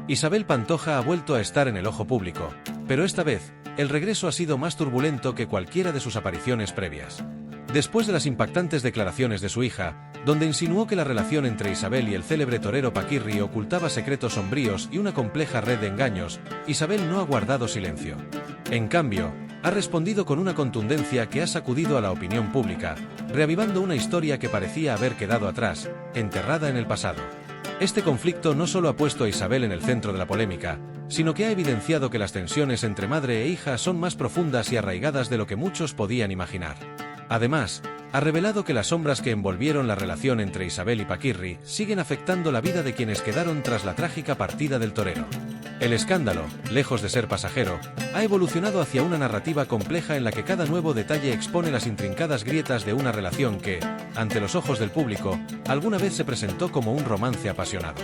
Isabel Pantoja ha vuelto a estar en el ojo público, pero esta vez, el regreso ha sido más turbulento que cualquiera de sus apariciones previas. Después de las impactantes declaraciones de su hija, donde insinuó que la relación entre Isabel y el célebre torero Paquirri ocultaba secretos sombríos y una compleja red de engaños, Isabel no ha guardado silencio. En cambio, ha respondido con una contundencia que ha sacudido a la opinión pública, reavivando una historia que parecía haber quedado atrás, enterrada en el pasado. Este conflicto no solo ha puesto a Isabel en el centro de la polémica, sino que ha evidenciado que las tensiones entre madre e hija son más profundas y arraigadas de lo que muchos podían imaginar. Además, ha revelado que las sombras que envolvieron la relación entre Isabel y Paquirri siguen afectando la vida de quienes quedaron tras la trágica partida del torero. El escándalo, lejos de ser pasajero, ha evolucionado hacia una narrativa compleja en la que cada nuevo detalle expone las intrincadas grietas de una relación que, ante los ojos del público, alguna vez se presentó como un romance apasionado.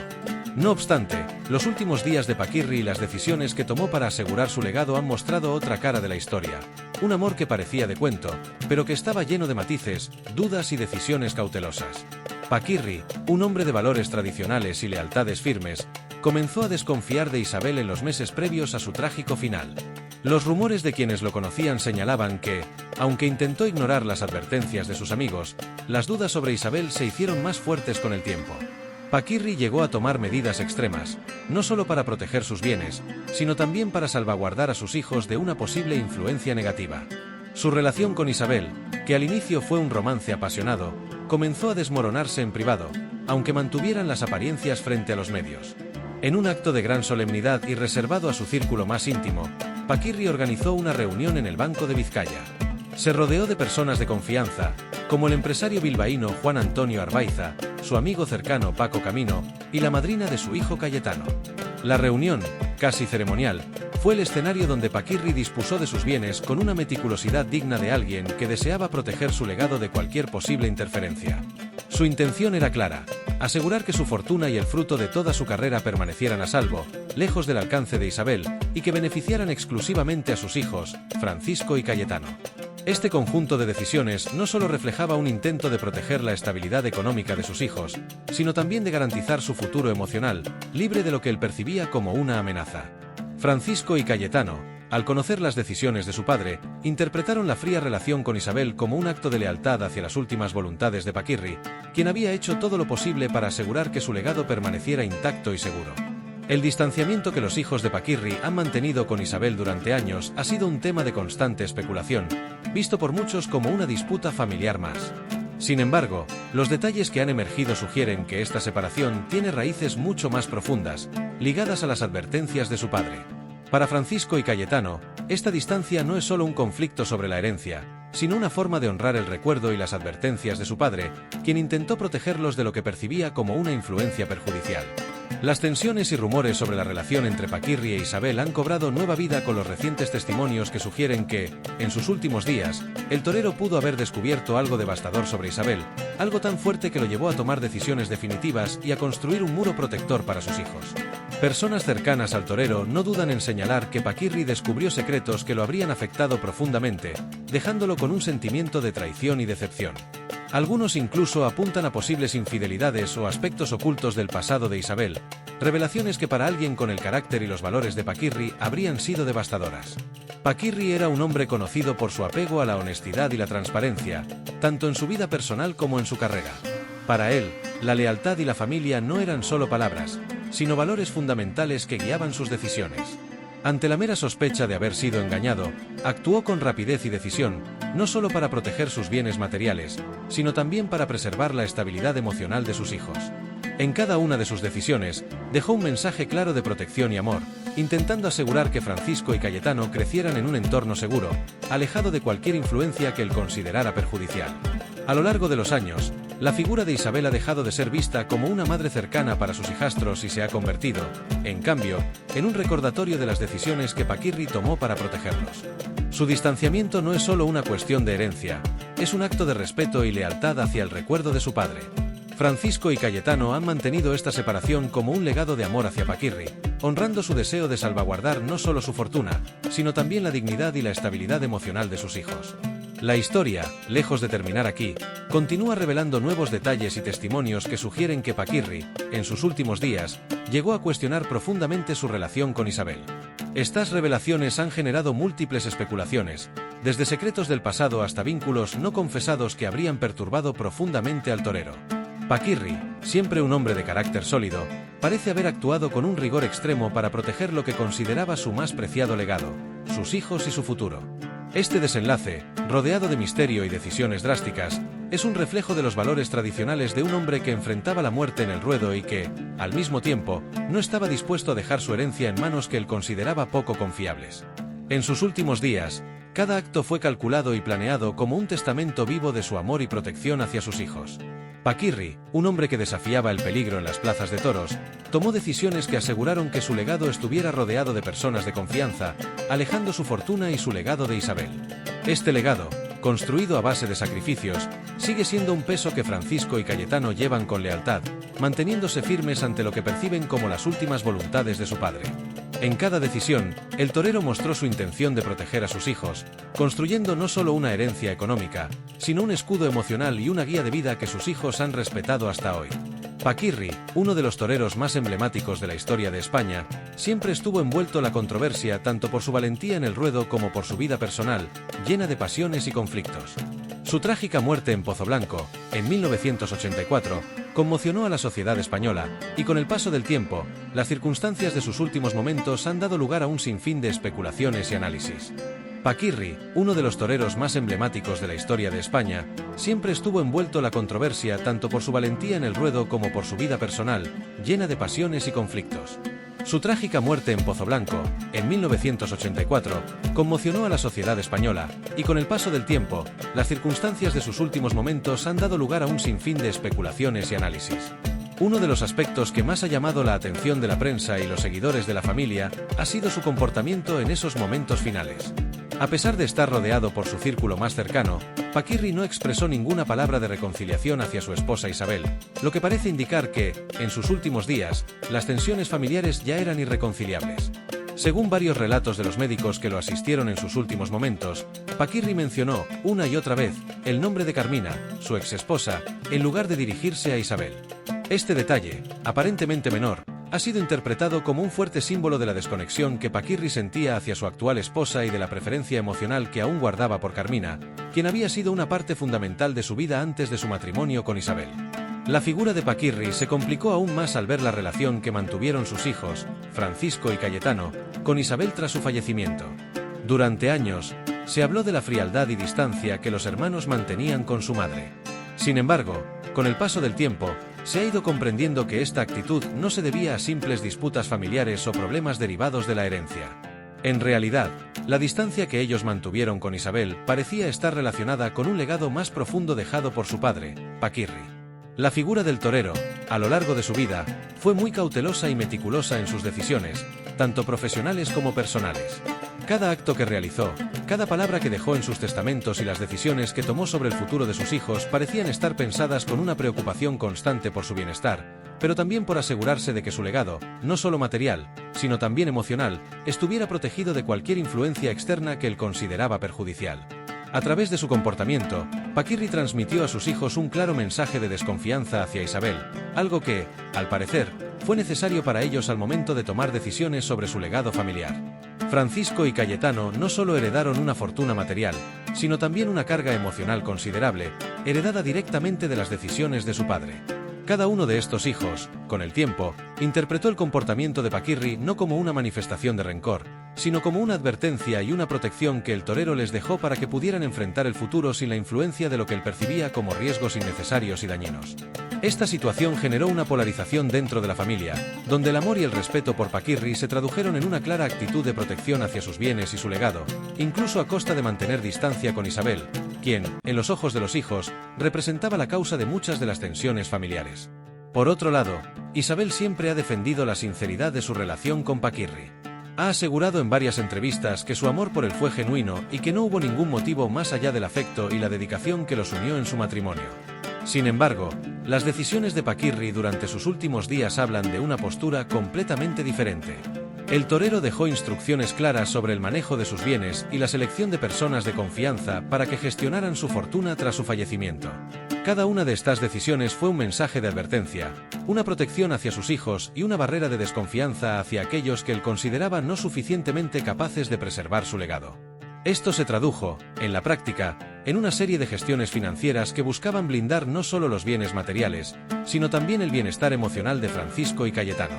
No obstante, los últimos días de Paquirri y las decisiones que tomó para asegurar su legado han mostrado otra cara de la historia. Un amor que parecía de cuento, pero que estaba lleno de matices, dudas y decisiones cautelosas. Paquirri, un hombre de valores tradicionales y lealtades firmes, comenzó a desconfiar de Isabel en los meses previos a su trágico final. Los rumores de quienes lo conocían señalaban que, aunque intentó ignorar las advertencias de sus amigos, las dudas sobre Isabel se hicieron más fuertes con el tiempo. Paquirri llegó a tomar medidas extremas, no solo para proteger sus bienes, sino también para salvaguardar a sus hijos de una posible influencia negativa. Su relación con Isabel, que al inicio fue un romance apasionado, comenzó a desmoronarse en privado, aunque mantuvieran las apariencias frente a los medios. En un acto de gran solemnidad y reservado a su círculo más íntimo, Paquirri organizó una reunión en el Banco de Vizcaya. Se rodeó de personas de confianza, como el empresario bilbaíno Juan Antonio Arbaiza, su amigo cercano Paco Camino, y la madrina de su hijo Cayetano. La reunión, casi ceremonial, fue el escenario donde Paquirri dispuso de sus bienes con una meticulosidad digna de alguien que deseaba proteger su legado de cualquier posible interferencia. Su intención era clara: asegurar que su fortuna y el fruto de toda su carrera permanecieran a salvo, lejos del alcance de Isabel, y que beneficiaran exclusivamente a sus hijos, Francisco y Cayetano. Este conjunto de decisiones no solo reflejaba un intento de proteger la estabilidad económica de sus hijos, sino también de garantizar su futuro emocional, libre de lo que él percibía como una amenaza. Francisco y Cayetano, al conocer las decisiones de su padre, interpretaron la fría relación con Isabel como un acto de lealtad hacia las últimas voluntades de Paquirri, quien había hecho todo lo posible para asegurar que su legado permaneciera intacto y seguro. El distanciamiento que los hijos de Paquirri han mantenido con Isabel durante años ha sido un tema de constante especulación, visto por muchos como una disputa familiar más. Sin embargo, los detalles que han emergido sugieren que esta separación tiene raíces mucho más profundas, ligadas a las advertencias de su padre. Para Francisco y Cayetano, esta distancia no es solo un conflicto sobre la herencia, sino una forma de honrar el recuerdo y las advertencias de su padre, quien intentó protegerlos de lo que percibía como una influencia perjudicial. Las tensiones y rumores sobre la relación entre Paquirri e Isabel han cobrado nueva vida con los recientes testimonios que sugieren que, en sus últimos días, el torero pudo haber descubierto algo devastador sobre Isabel, algo tan fuerte que lo llevó a tomar decisiones definitivas y a construir un muro protector para sus hijos. Personas cercanas al torero no dudan en señalar que Paquirri descubrió secretos que lo habrían afectado profundamente, dejándolo con un sentimiento de traición y decepción. Algunos incluso apuntan a posibles infidelidades o aspectos ocultos del pasado de Isabel, revelaciones que para alguien con el carácter y los valores de Paquirri habrían sido devastadoras. Paquirri era un hombre conocido por su apego a la honestidad y la transparencia, tanto en su vida personal como en su carrera. Para él, la lealtad y la familia no eran solo palabras, sino valores fundamentales que guiaban sus decisiones. Ante la mera sospecha de haber sido engañado, actuó con rapidez y decisión, no solo para proteger sus bienes materiales, sino también para preservar la estabilidad emocional de sus hijos. En cada una de sus decisiones, dejó un mensaje claro de protección y amor, intentando asegurar que Francisco y Cayetano crecieran en un entorno seguro, alejado de cualquier influencia que él considerara perjudicial. A lo largo de los años, la figura de Isabel ha dejado de ser vista como una madre cercana para sus hijastros y se ha convertido, en cambio, en un recordatorio de las decisiones que Paquirri tomó para protegerlos. Su distanciamiento no es solo una cuestión de herencia, es un acto de respeto y lealtad hacia el recuerdo de su padre. Francisco y Cayetano han mantenido esta separación como un legado de amor hacia Paquirri, honrando su deseo de salvaguardar no solo su fortuna, sino también la dignidad y la estabilidad emocional de sus hijos. La historia, lejos de terminar aquí, continúa revelando nuevos detalles y testimonios que sugieren que Paquirri, en sus últimos días, llegó a cuestionar profundamente su relación con Isabel. Estas revelaciones han generado múltiples especulaciones, desde secretos del pasado hasta vínculos no confesados que habrían perturbado profundamente al torero. Paquirri, siempre un hombre de carácter sólido, parece haber actuado con un rigor extremo para proteger lo que consideraba su más preciado legado, sus hijos y su futuro. Este desenlace, rodeado de misterio y decisiones drásticas, es un reflejo de los valores tradicionales de un hombre que enfrentaba la muerte en el ruedo y que, al mismo tiempo, no estaba dispuesto a dejar su herencia en manos que él consideraba poco confiables. En sus últimos días, cada acto fue calculado y planeado como un testamento vivo de su amor y protección hacia sus hijos. Paquirri, un hombre que desafiaba el peligro en las plazas de toros, tomó decisiones que aseguraron que su legado estuviera rodeado de personas de confianza, alejando su fortuna y su legado de Isabel. Este legado, construido a base de sacrificios, sigue siendo un peso que Francisco y Cayetano llevan con lealtad, manteniéndose firmes ante lo que perciben como las últimas voluntades de su padre. En cada decisión, el torero mostró su intención de proteger a sus hijos, construyendo no solo una herencia económica, sino un escudo emocional y una guía de vida que sus hijos han respetado hasta hoy. Paquirri, uno de los toreros más emblemáticos de la historia de España, siempre estuvo envuelto en la controversia tanto por su valentía en el ruedo como por su vida personal, llena de pasiones y conflictos. Su trágica muerte en Pozoblanco, en 1984, conmocionó a la sociedad española, y con el paso del tiempo, las circunstancias de sus últimos momentos han dado lugar a un sinfín de especulaciones y análisis. Paquirri, uno de los toreros más emblemáticos de la historia de España, siempre estuvo envuelto en la controversia tanto por su valentía en el ruedo como por su vida personal, llena de pasiones y conflictos. Su trágica muerte en Pozoblanco, en 1984, conmocionó a la sociedad española, y con el paso del tiempo, las circunstancias de sus últimos momentos han dado lugar a un sinfín de especulaciones y análisis. Uno de los aspectos que más ha llamado la atención de la prensa y los seguidores de la familia ha sido su comportamiento en esos momentos finales. A pesar de estar rodeado por su círculo más cercano, Paquirri no expresó ninguna palabra de reconciliación hacia su esposa Isabel, lo que parece indicar que, en sus últimos días, las tensiones familiares ya eran irreconciliables. Según varios relatos de los médicos que lo asistieron en sus últimos momentos, Paquirri mencionó, una y otra vez, el nombre de Carmina, su exesposa, en lugar de dirigirse a Isabel. Este detalle, aparentemente menor, ha sido interpretado como un fuerte símbolo de la desconexión que Paquirri sentía hacia su actual esposa y de la preferencia emocional que aún guardaba por Carmina, quien había sido una parte fundamental de su vida antes de su matrimonio con Isabel. La figura de Paquirri se complicó aún más al ver la relación que mantuvieron sus hijos, Francisco y Cayetano, con Isabel tras su fallecimiento. Durante años, se habló de la frialdad y distancia que los hermanos mantenían con su madre. Sin embargo, con el paso del tiempo, se ha ido comprendiendo que esta actitud no se debía a simples disputas familiares o problemas derivados de la herencia. En realidad, la distancia que ellos mantuvieron con Isabel parecía estar relacionada con un legado más profundo dejado por su padre, Paquirri. La figura del torero, a lo largo de su vida, fue muy cautelosa y meticulosa en sus decisiones, tanto profesionales como personales. Cada acto que realizó, cada palabra que dejó en sus testamentos y las decisiones que tomó sobre el futuro de sus hijos parecían estar pensadas con una preocupación constante por su bienestar, pero también por asegurarse de que su legado, no solo material, sino también emocional, estuviera protegido de cualquier influencia externa que él consideraba perjudicial. A través de su comportamiento, Paquirri transmitió a sus hijos un claro mensaje de desconfianza hacia Isabel, algo que, al parecer, fue necesario para ellos al momento de tomar decisiones sobre su legado familiar. Francisco y Cayetano no solo heredaron una fortuna material, sino también una carga emocional considerable, heredada directamente de las decisiones de su padre. Cada uno de estos hijos, con el tiempo, interpretó el comportamiento de Paquirri no como una manifestación de rencor, sino como una advertencia y una protección que el torero les dejó para que pudieran enfrentar el futuro sin la influencia de lo que él percibía como riesgos innecesarios y dañinos. Esta situación generó una polarización dentro de la familia, donde el amor y el respeto por Paquirri se tradujeron en una clara actitud de protección hacia sus bienes y su legado, incluso a costa de mantener distancia con Isabel, quien, en los ojos de los hijos, representaba la causa de muchas de las tensiones familiares. Por otro lado, Isabel siempre ha defendido la sinceridad de su relación con Paquirri. Ha asegurado en varias entrevistas que su amor por él fue genuino y que no hubo ningún motivo más allá del afecto y la dedicación que los unió en su matrimonio. Sin embargo, las decisiones de Paquirri durante sus últimos días hablan de una postura completamente diferente. El torero dejó instrucciones claras sobre el manejo de sus bienes y la selección de personas de confianza para que gestionaran su fortuna tras su fallecimiento. Cada una de estas decisiones fue un mensaje de advertencia, una protección hacia sus hijos y una barrera de desconfianza hacia aquellos que él consideraba no suficientemente capaces de preservar su legado. Esto se tradujo, en la práctica, en una serie de gestiones financieras que buscaban blindar no solo los bienes materiales, sino también el bienestar emocional de Francisco y Cayetano.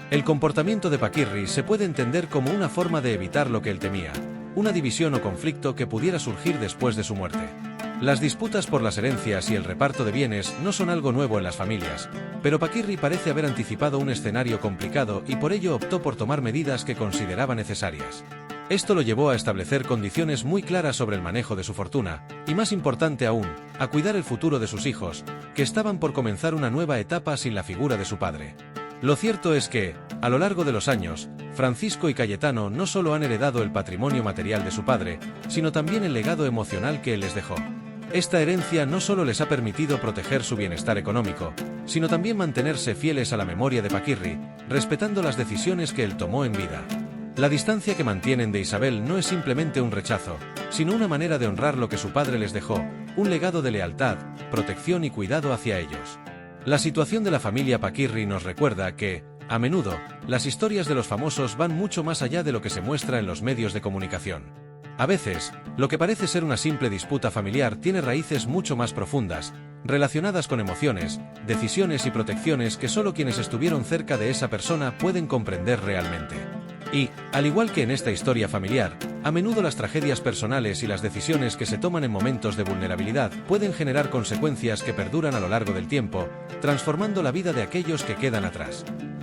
El comportamiento de Paquirri se puede entender como una forma de evitar lo que él temía, una división o conflicto que pudiera surgir después de su muerte. Las disputas por las herencias y el reparto de bienes no son algo nuevo en las familias, pero Paquirri parece haber anticipado un escenario complicado y por ello optó por tomar medidas que consideraba necesarias. Esto lo llevó a establecer condiciones muy claras sobre el manejo de su fortuna, y más importante aún, a cuidar el futuro de sus hijos, que estaban por comenzar una nueva etapa sin la figura de su padre. Lo cierto es que, a lo largo de los años, Francisco y Cayetano no solo han heredado el patrimonio material de su padre, sino también el legado emocional que él les dejó. Esta herencia no solo les ha permitido proteger su bienestar económico, sino también mantenerse fieles a la memoria de Paquirri, respetando las decisiones que él tomó en vida. La distancia que mantienen de Isabel no es simplemente un rechazo, sino una manera de honrar lo que su padre les dejó, un legado de lealtad, protección y cuidado hacia ellos. La situación de la familia Paquirri nos recuerda que, a menudo, las historias de los famosos van mucho más allá de lo que se muestra en los medios de comunicación. A veces, lo que parece ser una simple disputa familiar tiene raíces mucho más profundas, relacionadas con emociones, decisiones y protecciones que solo quienes estuvieron cerca de esa persona pueden comprender realmente. Y, al igual que en esta historia familiar, a menudo las tragedias personales y las decisiones que se toman en momentos de vulnerabilidad pueden generar consecuencias que perduran a lo largo del tiempo, transformando la vida de aquellos que quedan atrás.